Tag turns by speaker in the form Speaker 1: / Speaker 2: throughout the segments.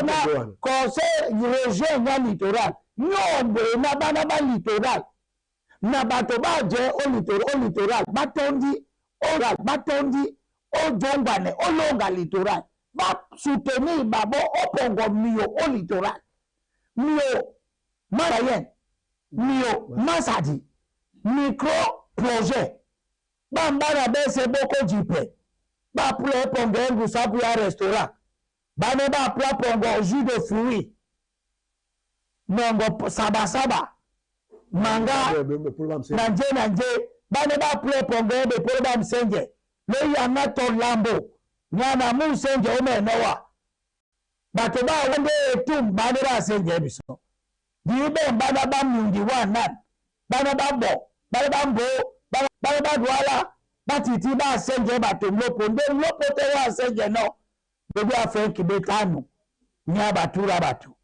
Speaker 1: na conseil région na littoral nyombe na bana ba littoral na bato ba je o littoral batondi o jongane o longa littoral ba soutenir babo o pongo mio o littoral mio marayen mio masadi micro projet bambara bese boko jipe ba pour pongo ngu sabu ya restaurant bane ba pour pongo jus de fruits nongo saba manga nanje bane ba pour pongo de pour ba msenje le yana to lambo nyana mu senje o me nowa bato ba wonde etum bane ba senje biso di be bana ba mundi wanan bana ba bo bana ba mbo bana ba duala batiti ba senje bato lopo te wa senje no bebi afen kibetanu nya batura batu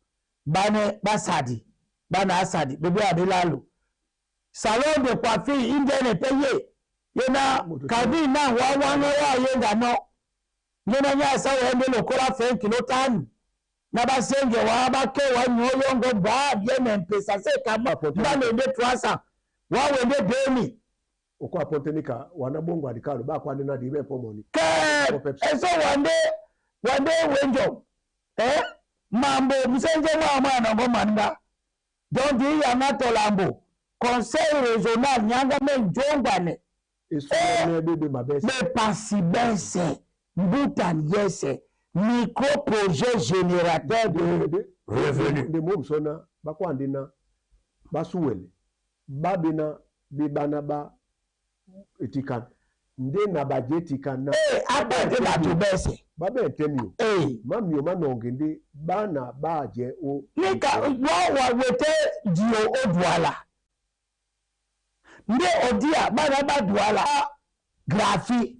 Speaker 1: bane basadi bana asadi bebi abilalu salon de coiffure indienne payé yena kabi na wa no wa yenga no yena nya sa wende lokola fen kilotanu na basenge wa bake wa nyoyongo ba bien mpesa se kama bane de 300 wa wende 2000
Speaker 2: okwa pontenika wanabongo alikalo ba kwa ndina dibe pomoni
Speaker 1: eso wande wenjo mambo msenje mwana ngomanda donc il y a nato lambo conseil régional nyanga me njongane
Speaker 2: eso ne bebe mabese
Speaker 1: me pasibense mbutan yese micro projet générateur de revenus
Speaker 2: de momsona bakwa ndina basuwele babina bibana ba etikan nde na budgetika na
Speaker 1: apete bato bese
Speaker 2: babe temio mamio manongende bana baje o
Speaker 1: nika wa wete dio odwala nde odia bana ba douala graphie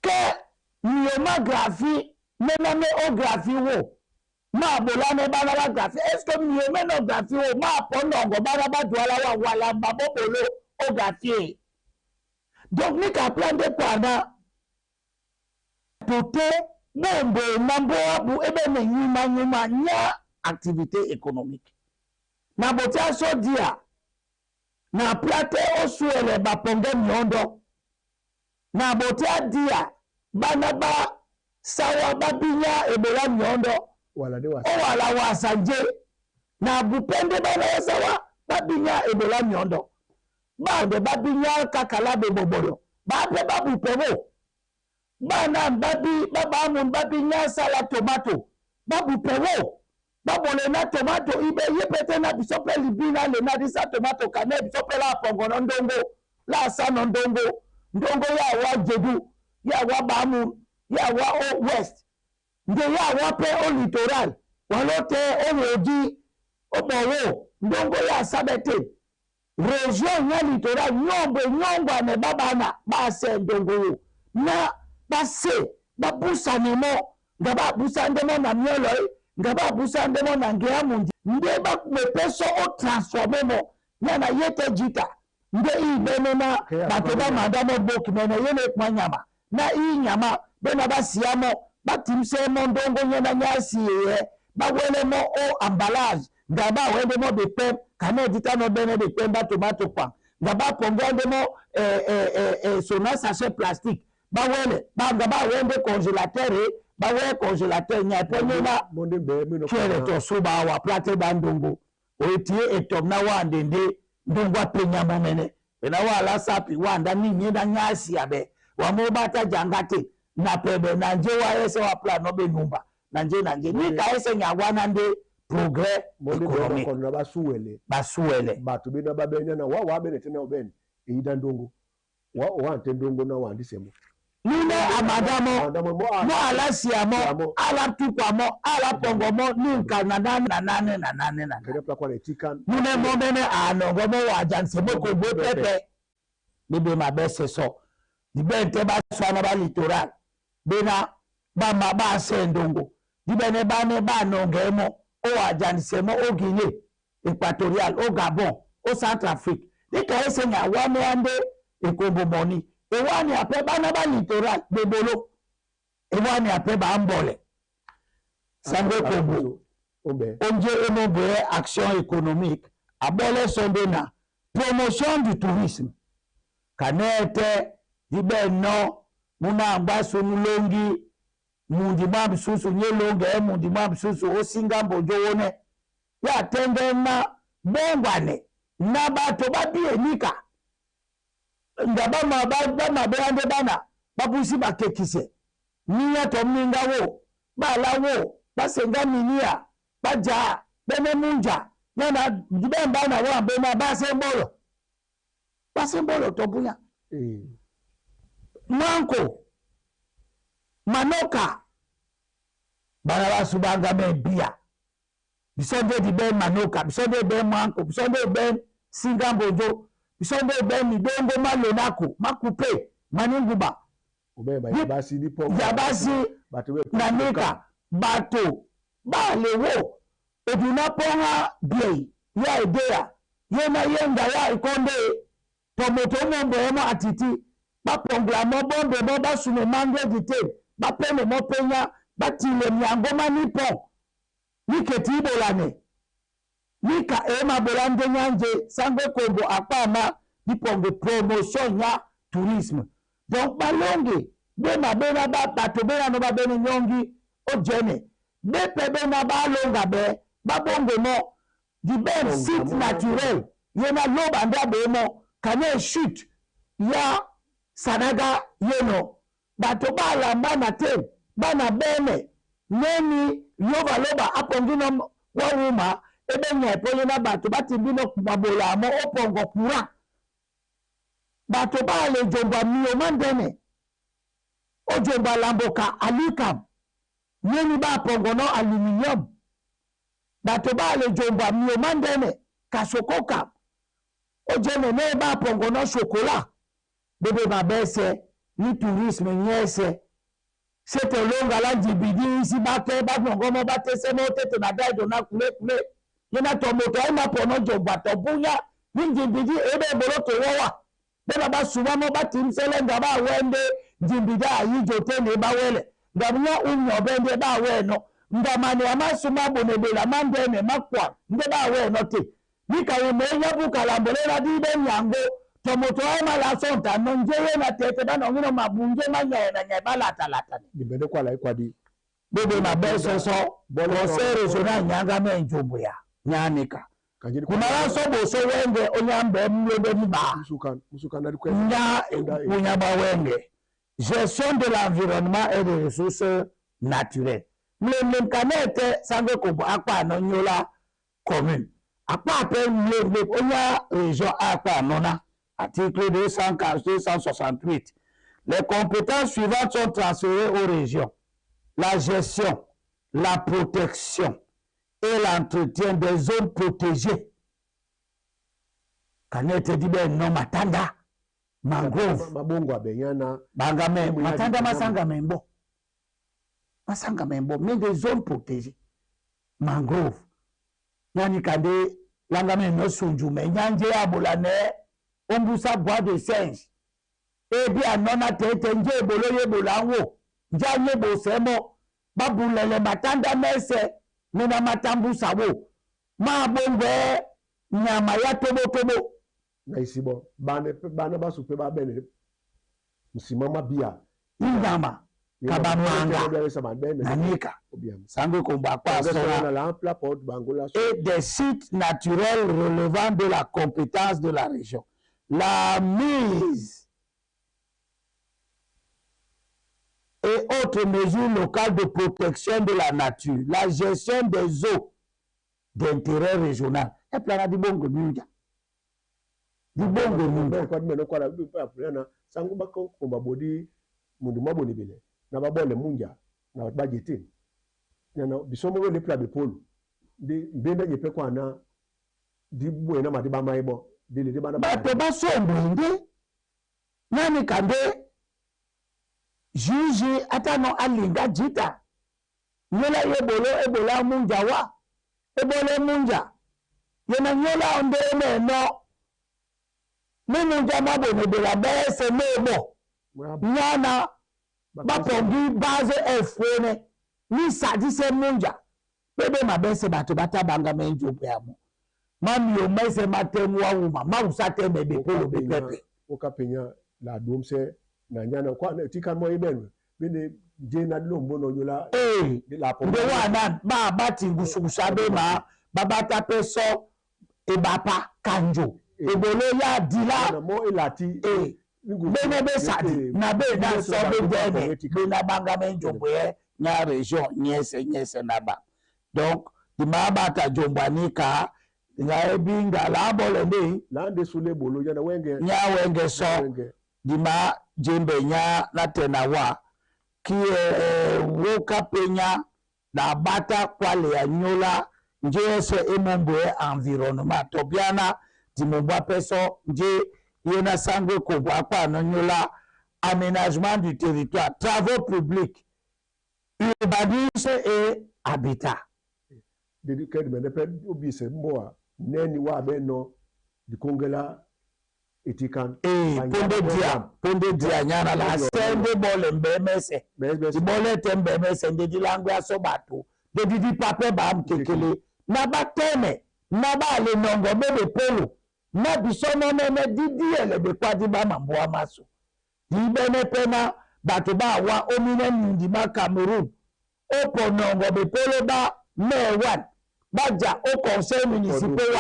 Speaker 1: ke mioma graphie mename o graphie wo ma bolane bana ba graphie est-ce que mioma no graphie wo ma ponongo bana ba douala wa wala babolo o graphie donc nika plan de kwana pote bombo mambo abu ebe me nyuma nya activité économique na botia so dia na plate osuele baponge nyondo na botia dia bana ba sawa babinya ebola nyondo wala wasanje na bupende bana sawa babinya ebola nyondo ba de babinya kakala bebobolo ba pe babu pewo bana babi baba mun babinya sala tomato babu pewo babole na tomato ibe yepete na bisope libina le na disa tomato kane bisope la pongo ndongo la sana ndongo ya wa jedu ya wa bamu ya wa o west nde ya wa pe o littoral walote o roji o bowo ndongo ya sabete région ya littoral nyongwa ne babana ba se ndongo na base babusa nemo ngaba busa ndemo na miolo ngaba busa ndemo na ngea mundi nde ba mepeso o transformer mo yana yete jita nde ibene na bateba madamo boki mena yene kwa nyama na nyama bena basiamo batimse mo ndongo nyana nyasi bawele mo o emballage ngaba wende mo de pem kana dita no bene de pem ba tomato kwa ngaba pongende mo sona sachet plastique bawele ngaba wende congélateur bawe congélateur nya penye na kere to suba wa plate bandongo otie etom na wandende ndongwa penya momene bena wala sapi wanda ninye na nyasi abe wa mobata jangate na pebe na nje wa ese wa plan no be numba na nje ni ka ese nyagwana nde progrès économique
Speaker 2: na
Speaker 1: basuwele
Speaker 2: batu bina babenya na wa bene tena obeni ida ndongo wa ntendongo na wandisemo
Speaker 1: nine amadamo mo alasiamo ala tukwamo ala pongomo ninka na nane
Speaker 2: kere kwa etikan
Speaker 1: nune momene anongo mo wajanse boko bo pepe bebe mabese so dibente ba swana ba littoral bena ba maba sendongo dibene bane ba nongemo o wajanse mo o Guinée Équatoriale o Gabon o Centrafrique dika esenya wa me ande ekombo moni ewani ape bana ba littoral bebolo ewani ape ba mbole Sangwe Kombo. Onje Omobe action économique. Abole Sondena. Promotion du tourisme. Kanete, dibe no, muna ambasu nulongi, mundi mabsusu nyelonge, mundi mabsusu osinga mbojo one. Ya tende na bongwane, na bato babie nika. Ngabama beande bana, babusi bakekise. Niya tominga wo, bala wo, basenga minia, baja, bene munja. Yana dibe mbana wa bena basembolo. Basembolo tobunya. Manko, Manoka, Banawa Subanga men bia. Bisonde di ben Manoka, bisonde ben Manko, bisonde ben Singambojo, bisonde ben Midongo Malonako, Makupe, Maninguba. Yabasi, Nanika, Bato, Balewo, Edunaponga Biei, ya idea, yena yenga ya ikonde, Tomotomo Mbemo Atiti, Bapongla Mobombe Boba Sume Mangwe Dite, Bapene Mopenya, Batile Miangoma Nipon, Niketi Bolane, Nika Ema Bolande Nyanje, Sangwe Kombo Akpama, Niponge promotion ya tourisme. Donc Balonge, Bema Bena Bato Bena Noba Bene Nyongi, Ojene, Bepe Bena Balonga Be, Babonge Mo, di ben site naturel, Yena Loba Nda Bemo, Kanye chute, Ya Sanaga Yeno, Bato Bala Bana Ten, Bana Bene, Neni, Yova Loba, Apongino Waruma, Ebenya Poyena Bato Batibino Babola, Mo Opongo Pura. Bato Bale Jomba Miomandene, Ojomba Lamboka Alikam, Neni Ba Pongono Aluminium, Bato Bale Jomba Miomandene, Kasokoka, Ojene ne Ba Pongono Chocolat. Bebe babese ni tourisme nyese sete longa la jibidi isi bate ngomo bate semo tete na dai dona kule yena tomoto ina pono jomba to bunya ni jibidi ebe boloto wowa beba basuma mo batim selenga ba wende jibidi ayi jote ne ba wele ngabunya unyo bende ba weno ngamane amasuma bonebela mandene makwa nde ba weno te nika yemenya bukalambolela dibe nyango Tomoto ama la sonta nonjeye na tete bana ngino mabunge manya na nyebala talata ni
Speaker 2: Dibende kwa la ikwadi
Speaker 1: bebe mabeso so bosere zona nyanga me njombo ya nyanika kumala so boso wenge onyambe mlebe mba
Speaker 2: musukan na request
Speaker 1: nya unyaba wenge gestion de l'environnement et des ressources naturelles mlem kanete Sangwe Kombo akpa no nyola commune akpa pe mlem onya région akpa nona. Article 268. Les compétences suivantes sont transférées aux régions. La gestion, la protection et l'entretien des zones protégées. Kanete dibe no matanda, mangrove.
Speaker 2: Mabongo abenyana.
Speaker 1: Bangame, matanda masanga membo. Masanga membo, mais des zones protégées. Mangrove. Yani kande, langame no sunjume, nyanje abolane. Ombusa bois de singe. Ebi anona tete nje ebolo yebolanwo. Njanye bosemo. Babulele matanda mese. Nena matambusa wo. Mabongwe. Nyama ya tobo.
Speaker 2: Na isibo. Bane basupe ba bene. Msimama bia.
Speaker 1: Nyama. Kabamanga. Nanika. Sangwe Kombo akpa sora. Et des sites naturels relevant de la compétence de la région. La mise et autres mesures locales de protection de la nature, la gestion des eaux d'intérêt régional. Et puis, on a dit bon gomunja. Di bon gomunja.
Speaker 2: Kwa meno kwa la na sangu bako Kombo bodi mundu maboni bile. Na babole munja na budgeting. Na bisomo le pla be polu. Di benda nyepe kwa na di buena madiba maibo.
Speaker 1: Bato basombrinde nani kande juge atano alinga jita nyola ebola munja wa ebole munja yena nyola onde no munja mabone de la bese mebo nyana bapongi base efone ni sadise munja bebe mabese bato batabanga menjo peamo mami o maise matemu wa uma mausate bebe polo bepepe
Speaker 2: okapenya la domse na nyana kwa tika mo ibenu bene jena lombo no yola
Speaker 1: la pombe wana ba bati ngusugusa be ma babata peso ebapa kanjo ebolo ya dila
Speaker 2: na mo ilati
Speaker 1: bene be sadi na be na so be dene be na banga menjo boye nya region nyese naba donc di mabata jombwanika nga ebinga la bole ndi
Speaker 2: la de sule bolo yana wenge
Speaker 1: nya wenge so di ma jembe nya na tenawa ki woka penya na bata kwale ya nyola njese emomboe environnement tobiana di momba peso nje yena sangwe ko kwa no nyola aménagement du territoire travaux publics urbanisme et habitat
Speaker 2: de ked me pe obise mboa neni wa be no di kongela etikan
Speaker 1: ponde dia nyana la sende bole mbemese di bole tembe mese ndi langu asobatu de di pape ba mkekele na bateme na ba le nongo bebe polo na bisono meme didi ele be kwadi ba mambo amaso di bene pena bato ba wa omine ndi ma Cameroun opo nongo be polo ba mewan baja au conseil municipal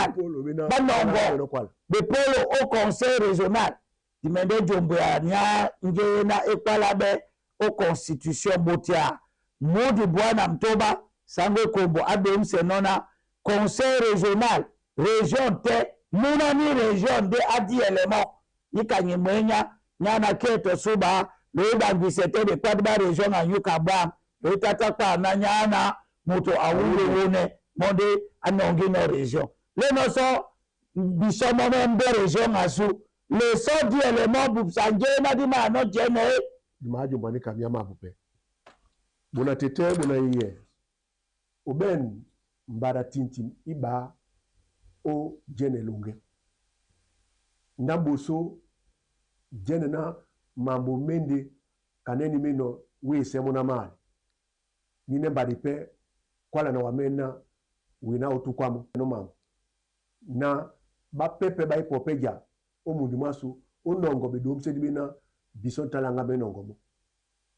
Speaker 1: ba nongo be polo au conseil régional di mende jombo ya nya nge na ekwalabe au constitution botia modi bwana mtoba sangwe kombo adom senona conseil régional région te muna ni région de adi élément yikanye mwenya nyana keto suba le bangisete de kwadba région a yukabam le tata kwa na nyana moto awule wone monde anongi no région le no so bisomo membe région asu le so di élément bu sanje na di ma no jene
Speaker 2: di ma jo mani kamya mabupe bona tete bona iye oben mbara tintim iba o jene lunge ndamboso jene na mambo mende kaneni meno we semo na mali nine mbari pe kwala na wamena wina otukwamo no mambo na ba pepe ba ipopeja o mundi masu onongo be dom sedi bina bison talanga benongo mo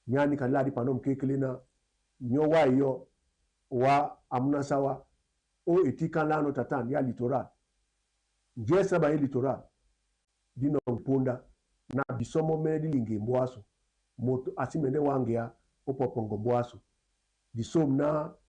Speaker 2: nyani kaladi panom kekelina nyowa yo wa amuna sawa o etika lano tatan ya litoral njesa ba litoral dino ponda na bisomo medi lingembo aso moto asimende wange ya opopongo boaso disom na